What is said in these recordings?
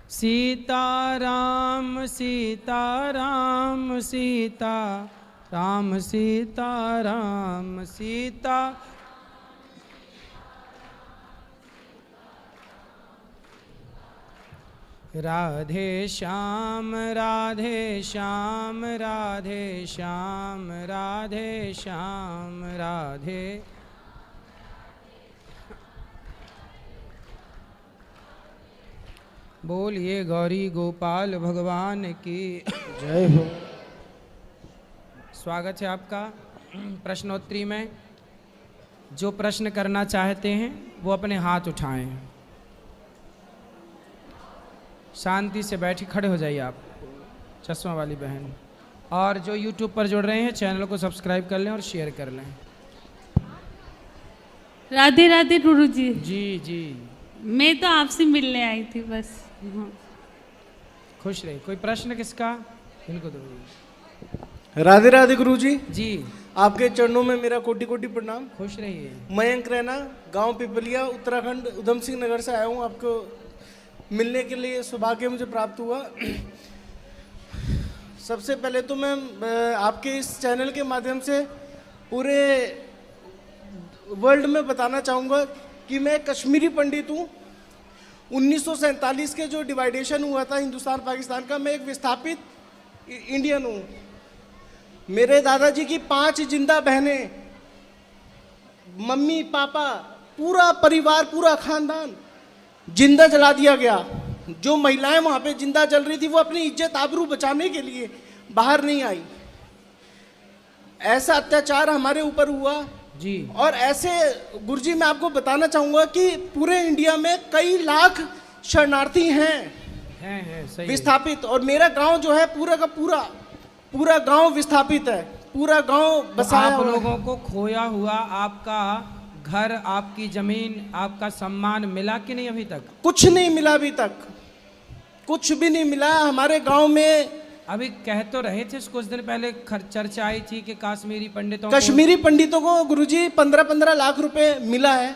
सीताराम सीताराम सीताराम सीताराम सीता। राधे श्याम राधे श्याम राधे श्याम राधे श्याम राधे। बोलिए गौरी गोपाल भगवान की जय हो। स्वागत है आपका प्रश्नोत्तरी में। जो प्रश्न करना चाहते हैं वो अपने हाथ उठाएं। शांति से बैठे खड़े हो जाइए आप, चश्मा वाली बहन। और जो YouTube पर जुड़ रहे हैं चैनल को सब्सक्राइब कर लें और शेयर कर लें। राधे राधे गुरु जी। जी जी, मैं तो आपसे मिलने आई थी बस। खुश रहिए। कोई प्रश्न किसका? इनको दो। राधे राधे गुरु जी। जी, आपके चरणों में मेरा कोटि कोटि प्रणाम। खुश रहिए। मयंक रैना, गांव पिपलिया, उत्तराखंड, उधम सिंह नगर से आया हूं। आपको मिलने के लिए सौभाग्य मुझे प्राप्त हुआ। सबसे पहले तो मैं आपके इस चैनल के माध्यम से पूरे वर्ल्ड में बताना चाहूँगा कि मैं कश्मीरी पंडित हूँ। 1947 के जो डिवाइडेशन हुआ था हिंदुस्तान पाकिस्तान का, मैं एक विस्थापित इंडियन हूँ। मेरे दादाजी की 5 जिंदा बहनें, मम्मी पापा, पूरा परिवार, पूरा खानदान जिंदा जला दिया गया। जो महिलाएं वहाँ पे जिंदा जल रही थी वो अपनी इज्जत आबरू बचाने के लिए बाहर नहीं आई। ऐसा अत्याचार हमारे ऊपर हुआ जी। और ऐसे गुरुजी मैं आपको बताना चाहूँगा कि पूरे इंडिया में कई लाख शरणार्थी हैं सही विस्थापित। और मेरा गांव जो है पूरा का पूरा गांव विस्थापित है। पूरा गांव बसाया आप हुआ है। लोगों को खोया हुआ आपका घर, आपकी जमीन, आपका सम्मान मिला कि नहीं अभी तक? कुछ नहीं मिला अभी तक, कुछ भी नहीं मिला हमारे गांव में। अभी कह तो रहे थे कुछ दिन पहले चर्चा आई थी कि कश्मीरी पंडितों को गुरुजी 15-15 लाख रुपए मिला है,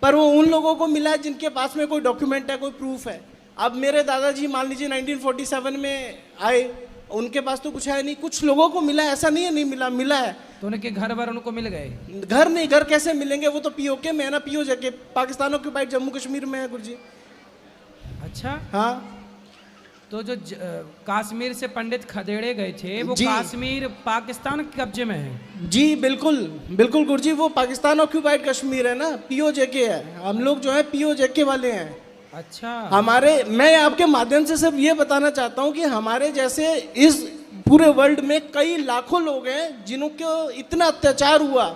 पर वो उन लोगों को मिला है जिनके पास में कोई डॉक्यूमेंट है, कोई प्रूफ है। अब मेरे दादाजी मान लीजिए 1947 में आए, उनके पास तो कुछ है नहीं। कुछ लोगों को मिला है, ऐसा नहीं है नहीं मिला, मिला है। तो उनके घर भर उनको मिल गए? घर नहीं, घर कैसे मिलेंगे? वो तो पीओके में है ना, पीओ जाके पाकिस्तान ऑक्यूपाइड जम्मू कश्मीर में है गुरुजी। अच्छा हाँ, तो जो कश्मीर से पंडित खदेड़े गए थे वो कश्मीर पाकिस्तान के कब्जे में है? जी बिल्कुल बिल्कुल गुरुजी, वो पाकिस्तान ऑक्यूपाइड कश्मीर है ना, पीओजेके है। हम लोग जो है पीओजेके वाले हैं। अच्छा। मैं आपके माध्यम से सिर्फ ये बताना चाहता हूँ कि हमारे जैसे इस पूरे वर्ल्ड में कई लाखों लोग हैं जिनको इतना अत्याचार हुआ।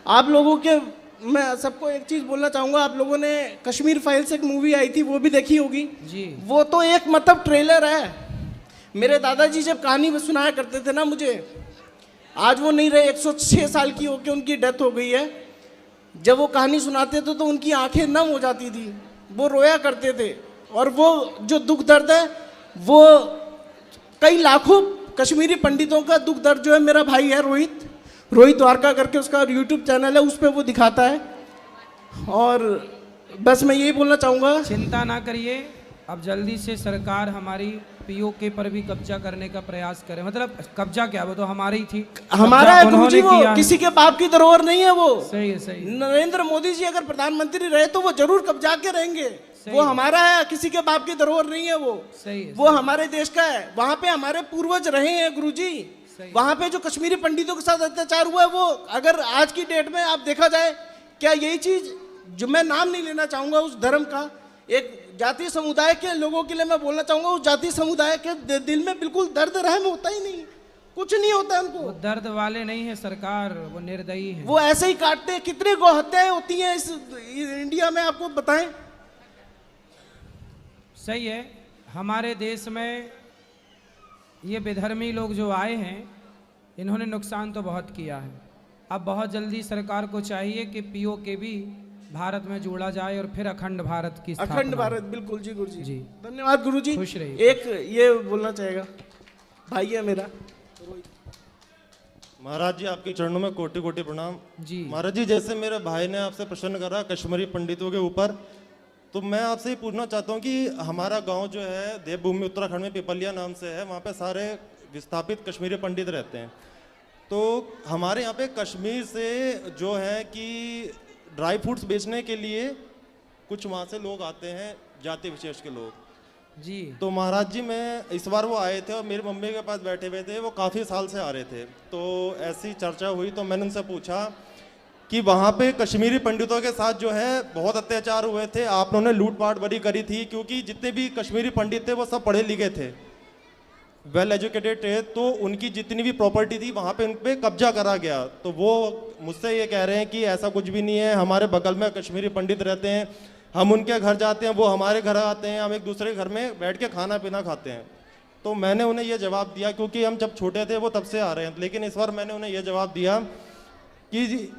आप लोगों के, मैं सबको एक चीज बोलना चाहूंगा, आप लोगों ने कश्मीर फाइल्स एक मूवी आई थी वो भी देखी होगी जी। वो तो एक मतलब ट्रेलर है। मेरे दादाजी जब कहानी सुनाया करते थे ना मुझे, आज वो नहीं रहे, 106 साल की होके उनकी डेथ हो गई है। जब वो कहानी सुनाते थे तो उनकी आंखें नम हो जाती थी, वो रोया करते थे। और वो जो दुख दर्द है वो कई लाखों कश्मीरी पंडितों का दुख दर्द जो है, मेरा भाई है रोहित द्वारका करके उसका यूट्यूब चैनल है, उस पर वो दिखाता है। और बस मैं यही बोलना चाहूँगा, चिंता ना करिए, अब जल्दी से सरकार हमारी पीओके पर भी कब्जा करने का प्रयास करे। मतलब कब्जा क्या, वो तो हमारी थी, हमारा है गुरुजी, वो किसी के बाप की धरोहर नहीं है। वो सही है, सही। नरेंद्र मोदी जी अगर प्रधानमंत्री रहे तो वो जरूर कब्जा के रहेंगे। वो हमारा है, किसी के बाप की धरोहर नहीं है वो। सही है, वो हमारे देश का है। वहाँ पे हमारे पूर्वज रहे हैं गुरुजी। वहाँ पे जो कश्मीरी पंडितों के साथ अत्याचार हुआ है, वो अगर आज की डेट में आप देखा जाए, क्या यही चीज, जो मैं नाम नहीं लेना चाहूंगा उस धर्म का, एक जातीय समुदाय के लोगों के लिए मैं बोलना चाहूंगा, उस जातीय समुदाय के दिल में बिल्कुल दर्द रहम होता ही नहीं, कुछ नहीं होता उनको। वो दर्द वाले नहीं है सरकार, वो निर्दयी है। वो ऐसे ही काटते हैं। कितनी गौहत्याएं होती हैं इस इंडिया में, आपको बताएं। सही है। हमारे देश में ये बेधर्मी लोग जो आए हैं, इन्होंने नुकसान तो बहुत किया है। अब बहुत जल्दी सरकार को चाहिए कि पीओके भी भारत में जोड़ा जाए और फिर अखंड भारत की स्थापना। अखंड भारत, बिल्कुल जी गुरुजी जी। धन्यवाद गुरुजी। खुश रहिए। एक ये बोलना चाहेगा भाई है मेरा। महाराज जी आपके चरणों में कोटि कोटि प्रणाम। जी महाराज जी, जैसे मेरे भाई ने आपसे प्रश्न करा कश्मीरी पंडितों के ऊपर, तो मैं आपसे ये पूछना चाहता हूँ कि हमारा गांव जो है देवभूमि उत्तराखंड में पिपलिया नाम से है, वहाँ पे सारे विस्थापित कश्मीरी पंडित रहते हैं। तो हमारे यहाँ पे कश्मीर से जो है कि ड्राई फ्रूट्स बेचने के लिए कुछ वहाँ से लोग आते हैं, जाति विशेष के लोग जी। तो महाराज जी, मैं इस बार वो आए थे और मेरी मम्मी के पास बैठे हुए थे, वो काफ़ी साल से आ रहे थे। तो ऐसी चर्चा हुई तो मैंने उनसे पूछा कि वहाँ पे कश्मीरी पंडितों के साथ जो है बहुत अत्याचार हुए थे, आप लोगों ने लूटपाट बड़ी करी थी, क्योंकि जितने भी कश्मीरी पंडित थे वो सब पढ़े लिखे थे, वेल एजुकेटेड थे, तो उनकी जितनी भी प्रॉपर्टी थी वहाँ पे उन पे कब्जा करा गया। तो वो मुझसे ये कह रहे हैं कि ऐसा कुछ भी नहीं है, हमारे बगल में कश्मीरी पंडित रहते हैं, हम उनके घर जाते हैं, वो हमारे घर आते हैं, हम एक दूसरे के घर में बैठ के खाना पीना खाते हैं। तो मैंने उन्हें ये जवाब दिया, क्योंकि हम जब छोटे थे वो तब से आ रहे हैं, लेकिन इस बार मैंने उन्हें ये जवाब दिया कि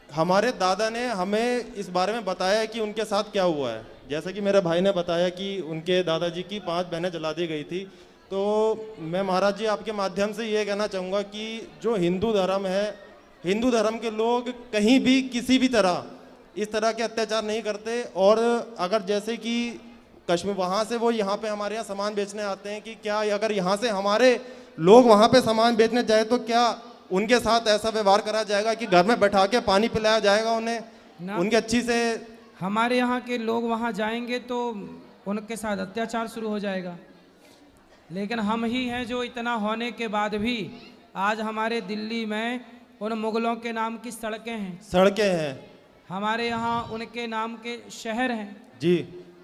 हमारे दादा ने हमें इस बारे में बताया कि उनके साथ क्या हुआ है। जैसे कि मेरे भाई ने बताया कि उनके दादाजी की 5 बहनें जला दी गई थी। तो मैं महाराज जी आपके माध्यम से ये कहना चाहूँगा कि जो हिंदू धर्म है, हिंदू धर्म के लोग कहीं भी किसी भी तरह इस तरह के अत्याचार नहीं करते। और अगर जैसे कि कश्मीर वहाँ से वो यहाँ पे हमारे यहाँ सामान बेचने आते हैं, कि क्या अगर यहाँ से हमारे लोग वहाँ पे सामान बेचने जाए तो क्या उनके साथ ऐसा व्यवहार करा जाएगा कि घर में बैठा के पानी पिलाया जाएगा उन्हें, उनके अच्छी से? हमारे यहाँ के लोग वहाँ जाएंगे तो उनके साथ अत्याचार शुरू हो जाएगा। लेकिन हम ही हैं जो इतना होने के बाद भी आज हमारे दिल्ली में उन मुगलों के नाम की सड़कें हैं, हमारे यहाँ उनके नाम के शहर हैं जी।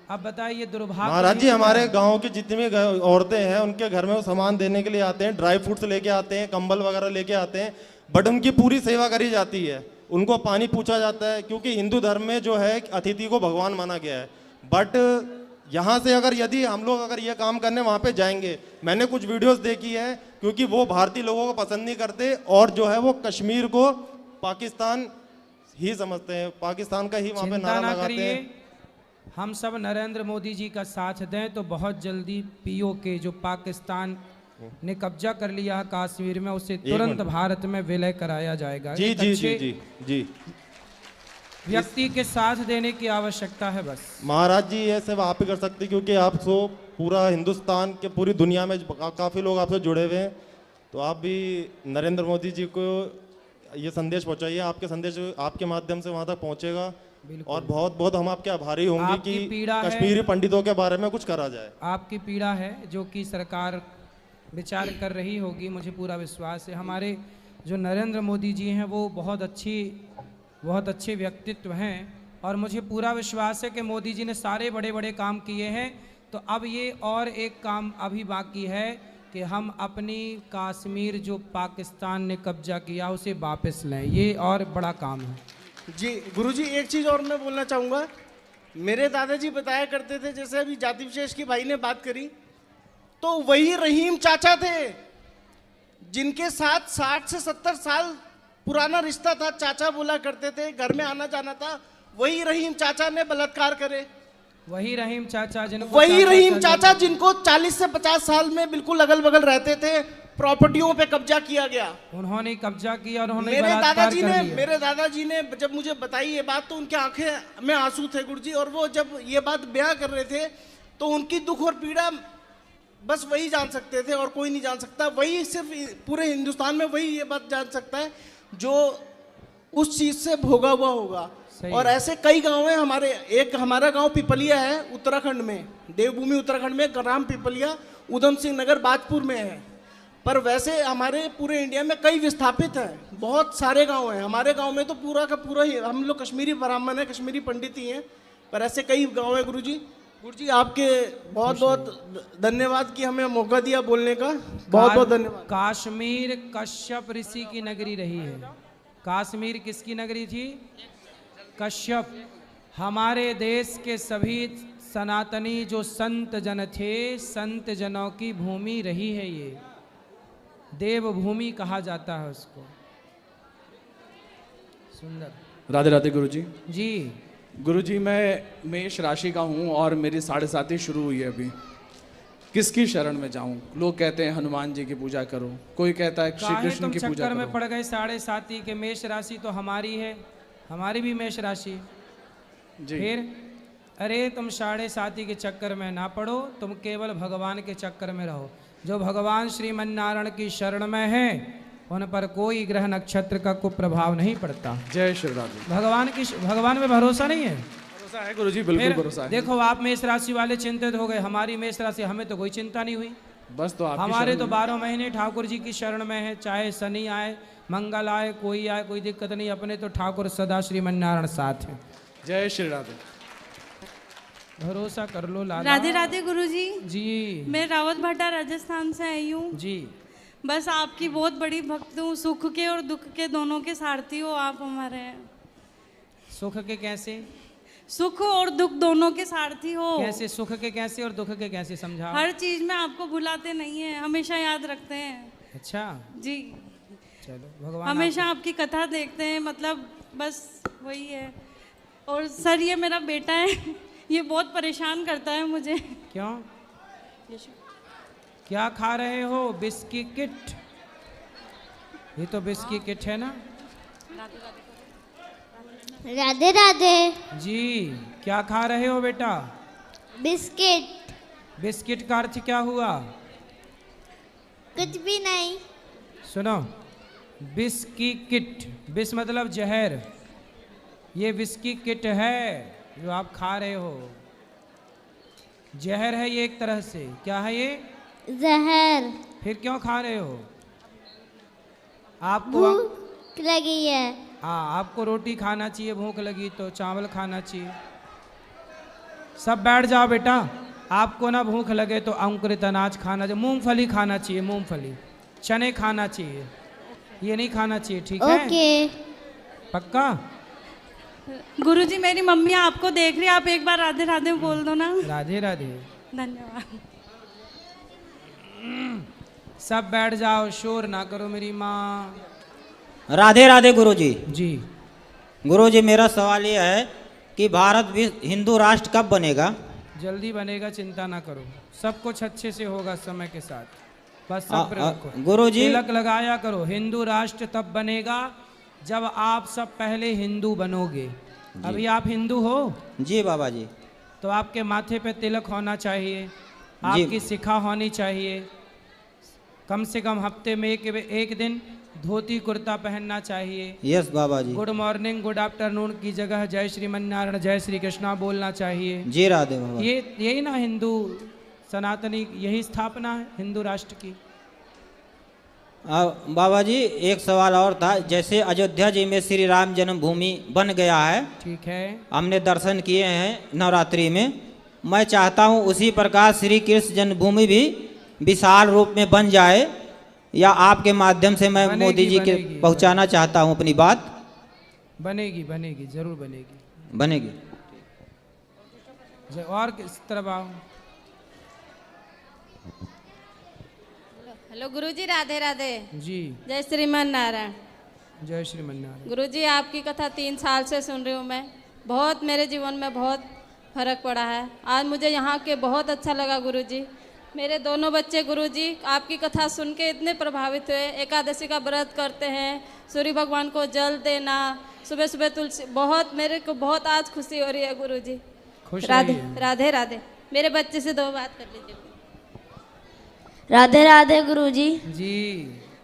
अब बताइए दुर्भाग्य। महाराज जी, हमारे गांव की जितनी भी औरतें हैं उनके घर में वो सामान देने के लिए आते हैं, ड्राई फ्रूट्स लेके आते हैं, कंबल वगैरह लेके आते हैं, बट उनकी पूरी सेवा करी जाती है, उनको पानी पूछा जाता है, क्योंकि हिंदू धर्म में जो है अतिथि को भगवान माना गया है। बट यहाँ से अगर यदि हम लोग अगर ये काम करने वहाँ पे जाएंगे, मैंने कुछ वीडियोस देखी है, क्योंकि वो भारतीय लोगों को पसंद नहीं करते और जो है वो कश्मीर को पाकिस्तान ही समझते हैं, पाकिस्तान का ही वहाँ पे नारा लगाते हैं। हम सब नरेंद्र मोदी जी का साथ दें तो बहुत जल्दी पीओके जो पाकिस्तान ने कब्जा कर लिया कश्मीर में, उसे तुरंत भारत में विलय कराया जाएगा। जी जी जी जी जी। व्यक्ति के साथ देने की आवश्यकता है बस। महाराज जी ये सब आप ही कर सकते हैं, क्योंकि आप तो पूरा हिंदुस्तान के पूरी दुनिया में काफ़ी लोग आपसे जुड़े हुए हैं, तो आप भी नरेंद्र मोदी जी को ये संदेश पहुंचाइए, आपके संदेश आपके माध्यम से वहां तक पहुंचेगा। और बहुत बहुत हम आपके आभारी होंगे कि कश्मीरी पंडितों के बारे में कुछ करा जाए। आपकी पीड़ा है जो कि सरकार विचार कर रही होगी, मुझे पूरा विश्वास है। हमारे जो नरेंद्र मोदी जी हैं वो बहुत अच्छे व्यक्तित्व हैं और मुझे पूरा विश्वास है कि मोदी जी ने सारे बड़े बड़े काम किए हैं। तो अब ये और एक काम अभी बाकी है कि हम अपनी कश्मीर जो पाकिस्तान ने कब्जा किया उसे वापस लें, ये और बड़ा काम है। जी गुरुजी, एक चीज़ और मैं बोलना चाहूँगा। मेरे दादाजी बताया करते थे, जैसे अभी जाति विशेष की भाई ने बात करी, तो वही रहीम चाचा थे जिनके साथ 60 से 70 साल पुराना रिश्ता था, चाचा बोला करते थे, घर में आना जाना था, वही रहीम चाचा ने बलात्कार करे। वही रहीम चाचा जिनको 40 से 50 साल में बिल्कुल अगल बगल रहते थे, प्रॉपर्टियों पे कब्जा किया गया, उन्होंने कब्जा किया और उन्होंने मेरे दादाजी ने जब मुझे बताई ये बात तो उनकी आंखें में आंसू थे गुरुजी। और वो जब ये बात बयां कर रहे थे तो उनकी दुख और पीड़ा बस वही जान सकते थे और कोई नहीं जान सकता। वही सिर्फ पूरे हिंदुस्तान में वही ये बात जान सकता है जो उस चीज से भोगा हुआ होगा। और ऐसे कई गांव हैं हमारे। एक हमारा गांव पिपलिया है उत्तराखंड में, देवभूमि उत्तराखंड में, ग्राम पिपलिया उधम सिंह नगर बाजपुर में है। पर वैसे हमारे पूरे इंडिया में कई विस्थापित हैं, बहुत सारे गांव हैं। हमारे गांव में तो पूरा का पूरा ही हम लोग कश्मीरी ब्राह्मण है, कश्मीरी पंडित ही हैं, पर ऐसे कई गांव हैं। गुरुजी आपके बहुत बहुत धन्यवाद कि हमें मौका दिया बोलने का, बहुत बहुत धन्यवाद। कश्मीर कश्यप ऋषि की नगरी रही है। कश्मीर किसकी नगरी थी? कश्यप। हमारे देश के सभी सनातनी जो संत जन थे, संत जनों की भूमि रही है, ये देवभूमि कहा जाता है उसको। सुंदर। राधे राधे गुरुजी। जी गुरुजी, मैं मेष राशि का हूँ और मेरी 7.5 शुरू हुई है अभी। किसकी शरण में जाऊँ? लोग कहते हैं हनुमान जी की पूजा करो, कोई कहता है श्री कृष्ण की पूजा करो। में पड़ गए 7.5 के। मेष राशि तो हमारी है, हमारी भी मेष राशि। जी। फिर अरे तुम साढ़े साथी के चक्कर में ना पड़ो, तुम केवल भगवान के चक्कर में रहो। जो भगवान श्रीमन नारायण की शरण में है उन पर कोई ग्रह नक्षत्र का कुप्रभाव नहीं पड़ता। जय श्री राधे। भगवान में भरोसा नहीं है? भरोसा है गुरुजी, बिल्कुल भरोसा है। देखो आप मेष राशि वाले चिंतित हो गए, हमारी मेष राशि, हमें तो कोई चिंता नहीं हुई। बस तो आपकी हमारे शरण तो में। 12 महीने ठाकुर जी की शरण में है, चाहे शनि आए मंगल आए कोई दिक्कत नहीं, अपने तो ठाकुर सदा श्रीमन नारायण साथ है। जय श्री राधे। भरोसा कर लो लाला। राधे राधे गुरुजी। जी मैं रावत भाटा राजस्थान से आई हूँ। जी। बस आपकी बहुत बड़ी भक्त हूँ, सुख के और दुख के दोनों के सारथी हो आप हमारे। सुख के कैसे? सुख और दुख दोनों के सारथी हो। कैसे सुख के कैसे और दुख के कैसे, समझाओ। हर चीज में आपको भुलाते नहीं है, हमेशा याद रखते हैं। अच्छा जी। चलो भगवान हमेशा आपकी कथा देखते हैं, मतलब बस वही है। और सर ये मेरा बेटा है, ये बहुत परेशान करता है मुझे। क्यों? क्या खा रहे हो? बिस्की किट? ये तो बिस्की किट है ना? राधे राधे। जी। क्या खा रहे हो बेटा? बिस्किट। बिस्किट का अर्थ क्या हुआ? कुछ भी नहीं। सुनो, बिस्की किट, बिस मतलब जहर, ये बिस्की किट है जो आप खा रहे हो। जहर है ये एक तरह से। क्या है ये? जहर। फिर क्यों खा रहे हो? आपको भूख लगी है। हाँ, आपको रोटी खाना चाहिए, भूख लगी तो चावल खाना चाहिए। सब बैठ जाओ बेटा। आपको ना भूख लगे तो अंकुरित अनाज खाना चाहिए, मूंगफली खाना चाहिए, मूंगफली, चने खाना चाहिए, ये नहीं खाना चाहिए, ठीक है? ओके। पक्का? गुरुजी मेरी मम्मी आपको देख रही है, आप एक बार राधे राधे बोल दो ना। राधे राधे। धन्यवाद। सब बैठ जाओ, शोर ना करो मेरी माँ। राधे राधे गुरुजी। जी। गुरुजी मेरा सवाल ये है कि भारत हिंदू राष्ट्र कब बनेगा? जल्दी बनेगा, चिंता ना करो, सब कुछ अच्छे से होगा समय के साथ, बस सब्र रखो। गुरुजी तिलक लगाया करो। हिंदू राष्ट्र तब बनेगा जब आप सब पहले हिंदू बनोगे। अभी आप हिंदू हो? जी बाबा जी। तो आपके माथे पे तिलक होना चाहिए, आपकी शिखा होनी चाहिए, कम से कम हफ्ते में एक दिन धोती कुर्ता पहनना चाहिए। यस बाबा जी। गुड मॉर्निंग गुड आफ्टरनून की जगह जय श्रीमन नारायण जय श्री कृष्णा बोलना चाहिए। जी राधे बाबा। ये यही ना हिंदू सनातनी, यही स्थापना है हिंदू राष्ट्र की। बाबा जी एक सवाल और था, जैसे अयोध्या जी में श्री राम जन्मभूमि बन गया है, ठीक है, हमने दर्शन किए हैं नवरात्रि में, मैं चाहता हूँ उसी प्रकार श्री कृष्ण जन्मभूमि भी विशाल रूप में बन जाए, या आपके माध्यम से मैं बनेगी, मोदी जी के बनेगी, पहुँचाना चाहता हूँ अपनी बात। बनेगी बनेगी जरूर बनेगी। बनेगी। और किस तरफ आओ। हेलो गुरुजी, राधे राधे। जी। जय श्रीमन नारायण। जय श्रीमन नारायण। गुरुजी आपकी कथा 3 साल से सुन रही हूँ मैं, बहुत मेरे जीवन में बहुत फर्क पड़ा है। आज मुझे यहाँ के बहुत अच्छा लगा गुरुजी। मेरे दोनों बच्चे गुरुजी आपकी कथा सुन के इतने प्रभावित हुए, एकादशी का व्रत करते हैं, सूर्य भगवान को जल देना, सुबह सुबह तुलसी, बहुत मेरे को बहुत आज खुशी हो रही है गुरुजी। राधे राधे राधे। मेरे बच्चे से 2 बात कर लीजिए। राधे राधे गुरुजी। जी।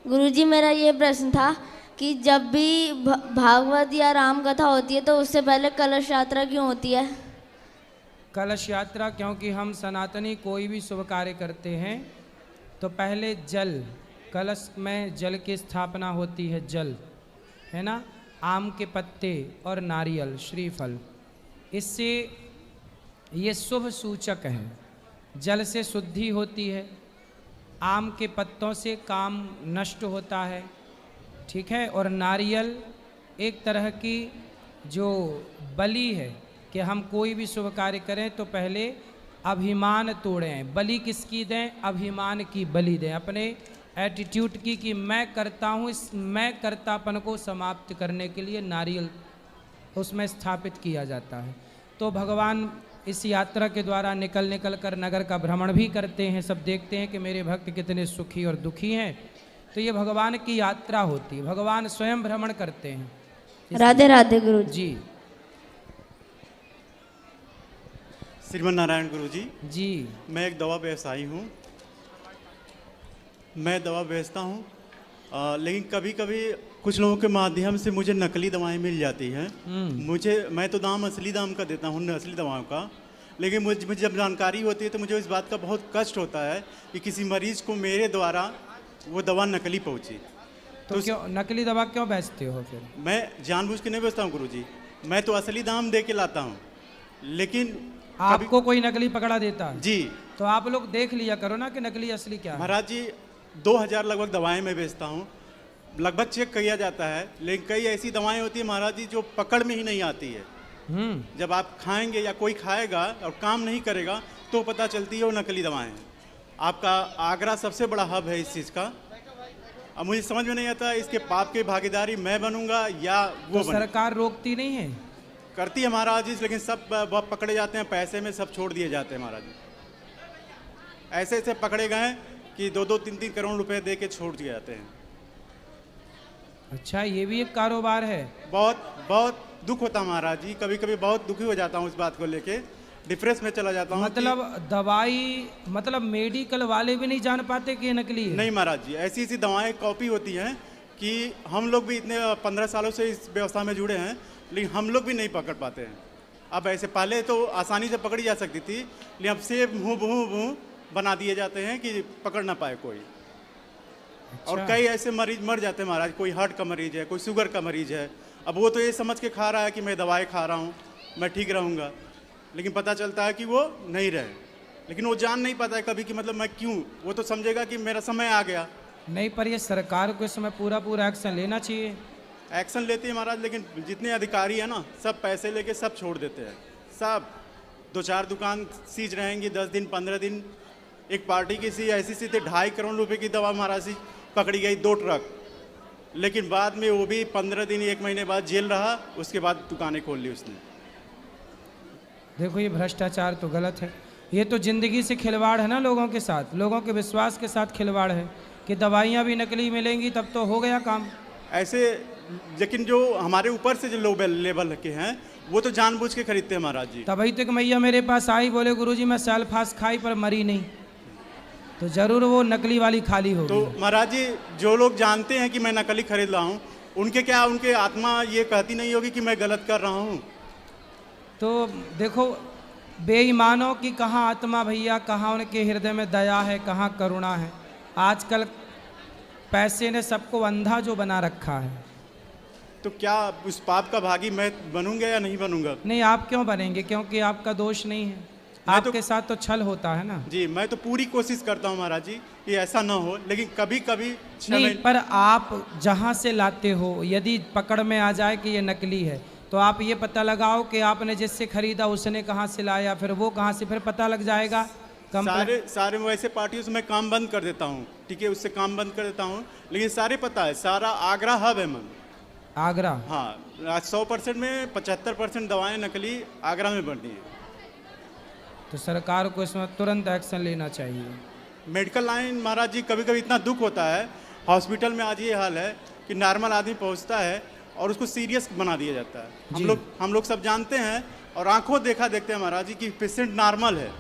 गुरुजी मेरा ये प्रश्न था कि जब भी भागवत या राम कथा होती है तो उससे पहले कलश यात्रा क्यों होती है? कलश यात्रा क्योंकि हम सनातनी कोई भी शुभ कार्य करते हैं तो पहले जल, कलश में जल की स्थापना होती है, जल है ना, आम के पत्ते और नारियल श्रीफल, इससे ये शुभ सूचक है। जल से शुद्धि होती है, आम के पत्तों से काम नष्ट होता है, ठीक है, और नारियल एक तरह की जो बलि है कि हम कोई भी शुभ कार्य करें तो पहले अभिमान तोड़ें। बलि किसकी दें? अभिमान की बलि दें, अपने एटीट्यूड की कि मैं करता हूँ, इस मैं कर्तापन को समाप्त करने के लिए नारियल उसमें स्थापित किया जाता है। तो भगवान इस यात्रा के द्वारा निकल कर नगर का भ्रमण भी करते हैं, सब देखते हैं कि मेरे भक्त कितने सुखी और दुखी हैं। तो ये भगवान की यात्रा होती है, भगवान स्वयं भ्रमण करते हैं। राधे राधे गुरु जी। श्रीमन नारायण गुरु जी, जी। मैं एक दवा व्यवसायी हूँ। मैं दवा बेचता हूँ, लेकिन कभी कभी कुछ लोगों के माध्यम से मुझे नकली दवाएं मिल जाती हैं। मैं तो दाम असली दाम का देता हूँ, असली दवाओं का, लेकिन मुझे जब जानकारी होती है तो मुझे इस बात का बहुत कष्ट होता है कि किसी मरीज को मेरे द्वारा वो दवा नकली पहुँची। तो क्यों नकली दवा क्यों बेचते हो फिर? मैं जानबूझ के नहीं बेचता हूँ गुरुजी, मैं तो असली दाम दे के लाता हूँ, लेकिन आपको कोई नकली पकड़ा देता है जी, तो आप लोग देख लिया करो ना कि नकली असली क्या है। महाराज जी 2000 लगभग दवाएं मैं बेचता हूँ, लगभग चेक किया जाता है, लेकिन कई ऐसी दवाएं होती है महाराज जी जो पकड़ में ही नहीं आती है। जब आप खाएंगे या कोई खाएगा और काम नहीं करेगा तो पता चलती है वो नकली दवाएं हैं। आपका आगरा सबसे बड़ा हब है इस चीज़ का। अब मुझे समझ में नहीं आता इसके पाप की भागीदारी मैं बनूंगा या वो तो सरकार रोकती नहीं है? करती है महाराज जी, लेकिन सब पकड़े जाते हैं, पैसे में सब छोड़ दिए जाते हैं महाराज जी। ऐसे ऐसे पकड़े गए कि 2-2, 3-3 करोड़ रुपए दे के छोड़ दिए जाते हैं। अच्छा, ये भी एक कारोबार है। बहुत बहुत दुख होता है महाराज जी, कभी कभी बहुत दुखी हो जाता हूँ इस बात को लेके, डिप्रेस में चला जाता हूँ। मतलब दवाई, मतलब मेडिकल वाले भी नहीं जान पाते कि ये नकली है? नहीं महाराज जी, ऐसी ऐसी दवाएं कॉपी होती हैं कि हम लोग भी इतने 15 सालों से इस व्यवस्था में जुड़े हैं, लेकिन हम लोग भी नहीं पकड़ पाते हैं। अब ऐसे पहले तो आसानी से पकड़ी जा सकती थी, लेकिन अब से मुँह बना दिए जाते हैं कि पकड़ ना पाए कोई। अच्छा। और कई ऐसे मरीज मर जाते हैं महाराज, कोई हार्ट का मरीज है, कोई शुगर का मरीज है, अब वो तो ये समझ के खा रहा है कि मैं दवाई खा रहा हूँ, मैं ठीक रहूँगा, लेकिन पता चलता है कि वो नहीं रहे। लेकिन वो जान नहीं पाता है कभी कि मतलब मैं क्यों, वो तो समझेगा कि मेरा समय आ गया। नहीं, पर ये सरकार को इस समय पूरा एक्शन लेना चाहिए। एक्शन लेती है महाराज, लेकिन जितने अधिकारी हैं ना सब पैसे लेके सब छोड़ देते हैं। सब 2-4 दुकान सीज रहेंगी, 10 दिन 15 दिन। एक पार्टी की सी ऐसी सी थी 2.5 करोड़ रुपए की दवा महाराज जी पकड़ी गई, 2 ट्रक, लेकिन बाद में वो भी 15 दिन 1 महीने बाद जेल रहा, उसके बाद दुकानें खोल ली उसने। देखो, ये भ्रष्टाचार तो गलत है, ये तो जिंदगी से खिलवाड़ है ना लोगों के साथ, लोगों के विश्वास के साथ खिलवाड़ है कि दवाइयाँ भी नकली मिलेंगी तब तो हो गया काम। ऐसे, लेकिन जो हमारे ऊपर से जो लो लेवल के हैं वो तो जानबूझ के खरीदते हैं महाराज जी। तभी तक मैया मेरे पास आई, बोले गुरुजी मैं सेल्फास खाई पर मरी नहीं, तो जरूर वो नकली वाली खाली होगी। तो महाराज जी जो लोग जानते हैं कि मैं नकली खरीद रहा हूँ, उनके आत्मा ये कहती नहीं होगी कि मैं गलत कर रहा हूँ? तो देखो, बेईमानों की कहाँ आत्मा भैया, कहाँ उनके हृदय में दया है, कहाँ करुणा है। आजकल पैसे ने सबको अंधा जो बना रखा है। तो क्या उस पाप का भागी मैं बनूंगा या नहीं बनूंगा? नहीं, आप क्यों बनेंगे, क्योंकि आपका दोष नहीं है, आपके साथ तो छल होता है ना। जी, मैं तो पूरी कोशिश करता हूँ महाराज जी कि ऐसा ना हो, लेकिन कभी कभी नहीं, पर आप जहाँ से लाते हो यदि पकड़ में आ जाए कि ये नकली है, तो आप ये पता लगाओ कि आपने जिससे खरीदा उसने कहाँ से लाया, फिर वो कहाँ से, फिर पता लग जाएगा। सारे वैसे पार्टियों से मैं काम बंद कर देता हूँ, ठीक है, उससे काम बंद कर देता हूँ, लेकिन सारे पता है, सारा आगरा हब है मन। आगरा? हाँ, 100% में 75% दवाएं नकली आगरा में बनती हैं। तो सरकार को इसमें तुरंत एक्शन लेना चाहिए। मेडिकल लाइन महाराज जी, कभी कभी इतना दुख होता है, हॉस्पिटल में आज ये हाल है कि नॉर्मल आदमी पहुंचता है और उसको सीरियस बना दिया जाता है। हम लोग सब जानते हैं और आंखों देखा देखते हैं महाराज जी कि पेशेंट नॉर्मल है,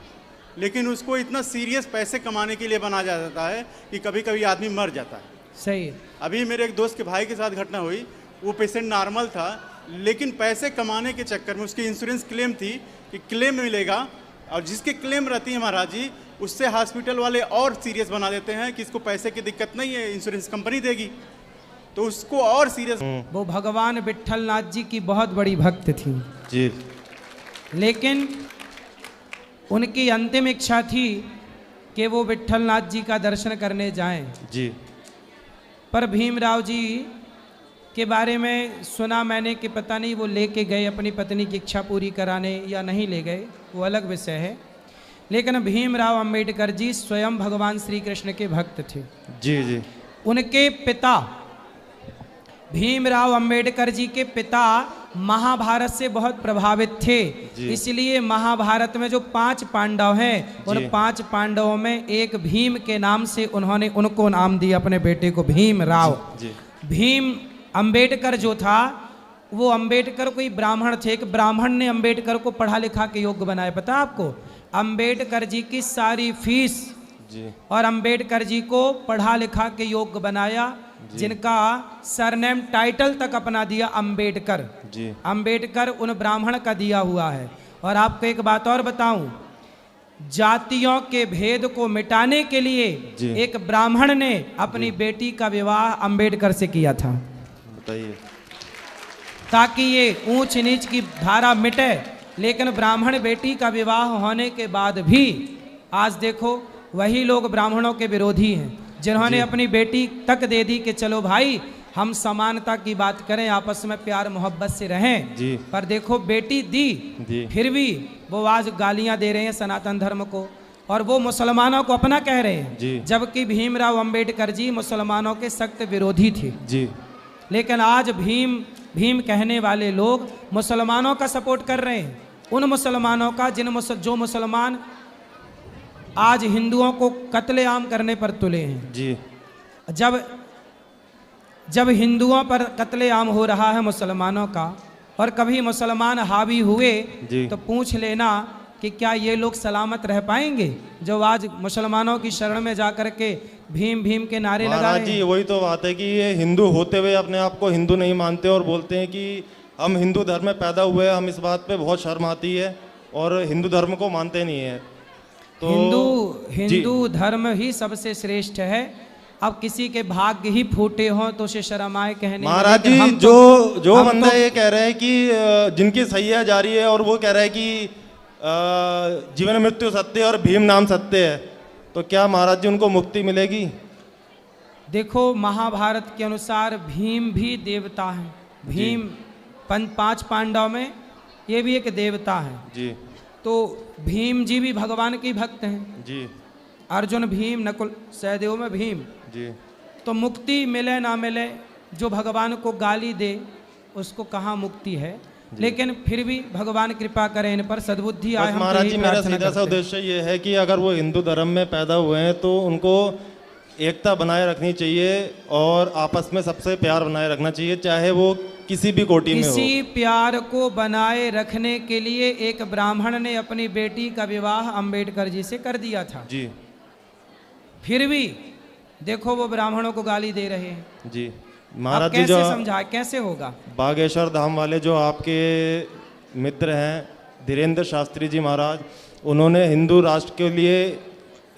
लेकिन उसको इतना सीरियस पैसे कमाने के लिए बनाया जाता है कि कभी कभी आदमी मर जाता है। सही। अभी मेरे एक दोस्त के भाई के साथ घटना हुई, वो पेशेंट नॉर्मल था, लेकिन पैसे कमाने के चक्कर में उसकी इंश्योरेंस क्लेम थी कि क्लेम मिलेगा, और जिसके क्लेम रहती है महाराज जी उससे हॉस्पिटल वाले और सीरियस बना देते हैं कि इसको पैसे की दिक्कत नहीं है, इंश्योरेंस कंपनी देगी, तो उसको और सीरियस। वो भगवान विट्ठलनाथ जी की बहुत बड़ी भक्त थी जी, लेकिन उनकी अंतिम इच्छा थी कि वो विट्ठलनाथ जी का दर्शन करने जाएं जी। पर भीमराव जी के बारे में सुना मैंने कि पता नहीं वो लेके गए अपनी पत्नी की इच्छा पूरी कराने या नहीं ले गए, वो अलग विषय है, लेकिन भीमराव अंबेडकर जी स्वयं भगवान श्री कृष्ण के भक्त थे। जी जी। उनके पिता भीमराव अंबेडकर जी के पिता महाभारत से बहुत प्रभावित थे, इसलिए महाभारत में जो 5 पांडव हैं, उन 5 पांडवों में एक भीम के नाम से उन्होंने उनको नाम दिया अपने बेटे को, भीमराव। भीम अंबेडकर जो था वो अंबेडकर कोई ब्राह्मण थे, एक ब्राह्मण ने अंबेडकर को पढ़ा लिखा के योग्य बनाया। पता आपको, अंबेडकर जी की सारी फीस जी और अंबेडकर जी को पढ़ा लिखा के योग्य बनाया, जिनका सरनेम टाइटल तक अपना दिया अंबेडकर। जी अंबेडकर उन ब्राह्मण का दिया हुआ है। और आपको एक बात और बताऊं, जातियों के भेद को मिटाने के लिए जी। एक ब्राह्मण ने अपनी बेटी का विवाह अंबेडकर से किया था, बताइए। ताकि ये ऊंच नीच की धारा मिटे। लेकिन ब्राह्मण बेटी का विवाह होने के बाद भी आज देखो वही लोग ब्राह्मणों के विरोधी हैं, जिन्होंने अपनी बेटी तक दे दी कि चलो भाई हम समानता की बात करें, आपस में प्यार मोहब्बत से रहें जी। पर देखो बेटी दी जी। फिर भी वो आज गालियां दे रहे हैं सनातन धर्म को, और वो मुसलमानों को अपना कह रहे हैं, जी। जबकि भीमराव अंबेडकर जी मुसलमानों के सख्त विरोधी थे। जी लेकिन आज भीम कहने वाले लोग मुसलमानों का सपोर्ट कर रहे हैं, उन मुसलमानों का जो मुसलमान आज हिंदुओं को कत्लेआम करने पर तुले हैं। जी जब हिंदुओं पर कत्लेआम हो रहा है मुसलमानों का, और कभी मुसलमान हावी हुए जी। तो पूछ लेना कि क्या ये लोग सलामत रह पाएंगे, जो आज मुसलमानों की शरण में जाकर के भीम के नारे लगा महाराज रहे जी, हैं। वही तो बात है कि ये हिंदू होते हुए अपने आप को हिंदू नहीं मानते और बोलते हैं कि हम हिंदू धर्म में पैदा हुए हैं। हम इस बात पे बहुत शर्म आती है और हिंदू धर्म को मानते नहीं है। तो हिंदू धर्म ही सबसे श्रेष्ठ है। अब किसी के भाग्य ही फूटे हों तो उसे शर्म आए कहने में, महाराज लेकिन जी, हम जो हम बंदा तो- ये कह रहे हैं कि जिनकी सैया जारी है और वो कह रहा है कि जीवन मृत्यु सत्य है और भीम नाम सत्य है, तो क्या महाराज जी उनको मुक्ति मिलेगी? देखो महाभारत के अनुसार भीम भी देवता है। भीम 5 पांडव में ये भी एक देवता है। जी तो भीम जी भी भगवान के भक्त हैं। जी अर्जुन भीम, नकुल सहदेव में भीम। जी तो मुक्ति मिले ना मिले, जो भगवान को गाली दे उसको कहाँ मुक्ति है। लेकिन फिर भी भगवान कृपा करें इन पर, सद्बुद्धि आए। बस हम तो महाराज यही जी, मेरा प्रार्थना सीधा सा करते हैं। उद्देश्य ये है कि अगर वो हिंदू धर्म में पैदा हुए हैं तो उनको एकता बनाए रखनी चाहिए और आपस में सबसे प्यार बनाए रखना चाहिए, चाहे वो किसी भी कोटि में हो। इसी प्यार को बनाए रखने के लिए एक ब्राह्मण ने अपनी बेटी का विवाह अंबेडकर जी से कर दिया था। जी फिर भी देखो वो ब्राह्मणों को गाली दे रहे हैं। जी अब महाराज जी, कैसे जो समझाए, कैसे होगा? बागेश्वर धाम वाले जो आपके मित्र हैं धीरेन्द्र शास्त्री जी महाराज, उन्होंने हिंदू राष्ट्र के लिए,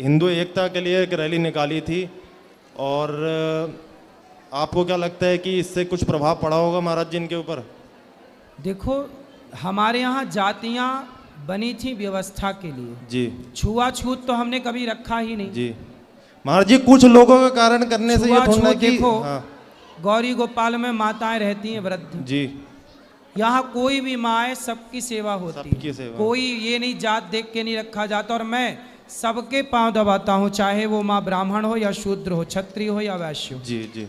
हिंदू एकता के लिए एक रैली निकाली थी। और आपको क्या लगता है कि इससे कुछ प्रभाव पड़ा होगा महाराज जी इनके ऊपर? देखो हमारे यहाँ जातियाँ बनी थी व्यवस्था के लिए, जी छुआछूत तो हमने कभी रखा ही नहीं। जी महाराज जी, कुछ लोगों के कारण करने से ये थोड़ा छुआछूत कि देखो, हाँ, गौरी गोपाल में माताएं रहती हैं वृद्ध, जी यहाँ कोई भी माँ है, सबकी सेवा होती सबकी है। सेवा। कोई ये नहीं जात देख के नहीं रखा जाता। और मैं सबके पांव दबाता हूँ, चाहे वो माँ ब्राह्मण हो या शूद्र हो, क्षत्रिय हो या वैश्य हो। जी जी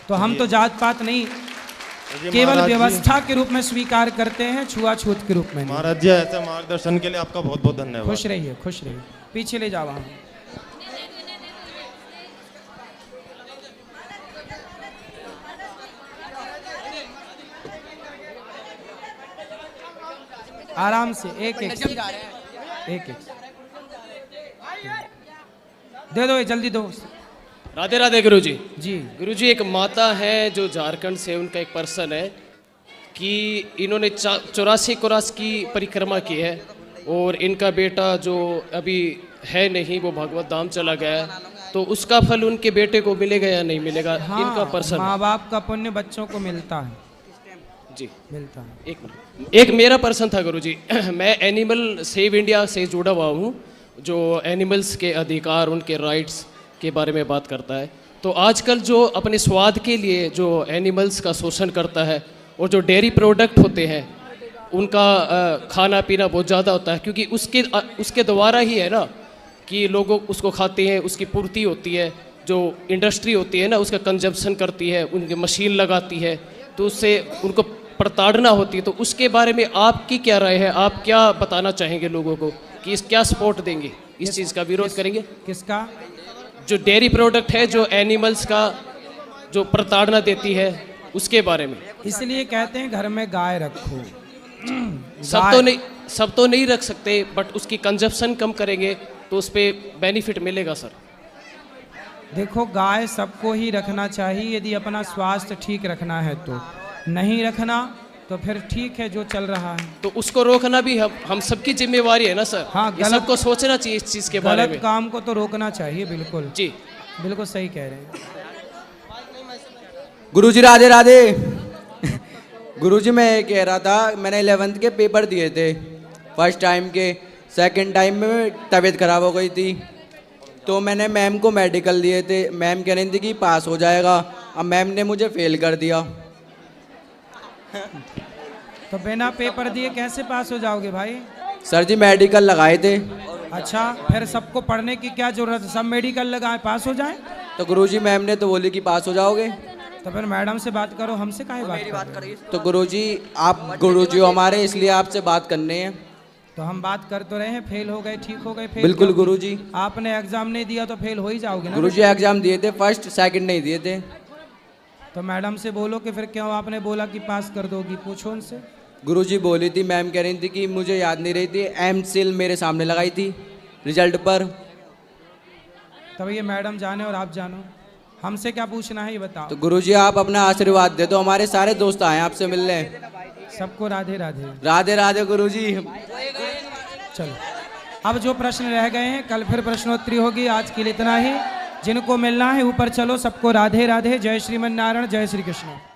तो हम तो जात पात नहीं, जी, केवल महाराज जी- व्यवस्था के रूप में स्वीकार करते हैं, छुआछूत के रूप में नहीं। महाराज जी, ऐसे मार्गदर्शन के लिए आपका बहुत बहुत धन्यवाद। खुश रहिए, खुश रहिए। पीछे ले जाओ वहाँ। आराम से एक एक दे दो, ये जल्दी दो। राधे राधे गुरुजी। जी गुरुजी, एक माता है जो झारखंड से, उनका एक पर्सन है कि इन्होंने 84 कोरास की परिक्रमा की है और इनका बेटा जो अभी है नहीं, वो भगवत धाम चला गया है, तो उसका फल उनके बेटे को मिलेगा या नहीं मिलेगा? इनका पर्सन माँ बाप का पुण्य बच्चों को मिलता है। जी मिलता है। एक मिनट, एक मेरा पर्सन था गुरुजी। मैं एनिमल सेव इंडिया से जुड़ा हुआ हूँ, जो एनिमल्स के अधिकार, उनके राइट्स के बारे में बात करता है। तो आजकल जो अपने स्वाद के लिए जो एनिमल्स का शोषण करता है और जो डेयरी प्रोडक्ट होते हैं उनका खाना पीना बहुत ज़्यादा होता है, क्योंकि उसके द्वारा ही है ना कि लोग उसको खाते हैं, उसकी पूर्ति होती है। जो इंडस्ट्री होती है ना उसका कंजप्शन करती है, उनकी मशीन लगाती है, तो उससे उनको प्रताड़ना होती है। तो उसके बारे में आपकी क्या राय है? आप क्या बताना चाहेंगे लोगों को कि इस क्या सपोर्ट देंगे, इस चीज़ का विरोध करेंगे? किसका? जो डेयरी प्रोडक्ट है, जो एनिमल्स का जो प्रताड़ना देती है, उसके बारे में। इसलिए कहते हैं घर में गाय रखो। सब तो नहीं रख सकते, बट उसकी कंजप्शन कम करेंगे तो उस पर बेनिफिट मिलेगा सर। देखो, गाय सबको ही रखना चाहिए यदि अपना स्वास्थ्य ठीक रखना है तो। नहीं रखना तो फिर ठीक है जो चल रहा है, तो उसको रोकना भी हम सबकी जिम्मेवारी है ना सर। हाँ, ये सबको सोचना चाहिए इस चीज़ के बारे में। गलत काम को तो रोकना चाहिए। बिल्कुल जी, बिल्कुल सही कह रहे हैं। गुरुजी राधे राधे। गुरुजी मैं ये कह रहा था, मैंने 11th के पेपर दिए थे फर्स्ट टाइम के। सेकंड टाइम में तबीयत खराब हो गई थी, तो मैंने मैम को मेडिकल दिए थे। मैम कह रही थी कि पास हो जाएगा, अब मैम ने मुझे फेल कर दिया। तो बिना पेपर दिए कैसे पास हो जाओगे भाई? सर जी मेडिकल लगाए थे। अच्छा, फिर सबको पढ़ने की क्या जरूरत है? सब मेडिकल लगाए पास हो जाए। तो गुरुजी मैम ने तो बोली कि पास हो जाओगे। तो फिर मैडम से बात करो, हमसे काहे बात करो? तो गुरुजी आप गुरुजी हो हमारे, इसलिए आपसे बात करनी है। तो हम बात कर तो रहे हैं, फेल हो गए, ठीक हो गए, फेल बिल्कुल गुरुजी। आपने एग्जाम नहीं दिया तो फेल हो ही जाओगे ना। गुरुजी एग्जाम दिए थे, फर्स्ट सेकंड नहीं दिए थे। तो मैडम से बोलो कि फिर क्यों आपने बोला कि पास कर दोगी, पूछो उनसे। गुरुजी बोली थी, मैम कह रही थी कि मुझे याद नहीं रही थी, एमसील मेरे सामने लगाई थी रिजल्ट पर। तब ये मैडम जाने और आप जानो, हमसे क्या पूछना है ये बताओ। तो गुरुजी आप अपना आशीर्वाद दे दो, हमारे सारे दोस्त आए आपसे मिलने। सबको राधे राधे। राधे राधे गुरुजी। चलो, अब जो प्रश्न रह गए हैं कल फिर प्रश्नोत्तरी होगी। आज के लिए इतना ही। जिनको मिलना है ऊपर चलो। सबको राधे राधे। जय श्रीमन नारायण, जय श्री कृष्ण।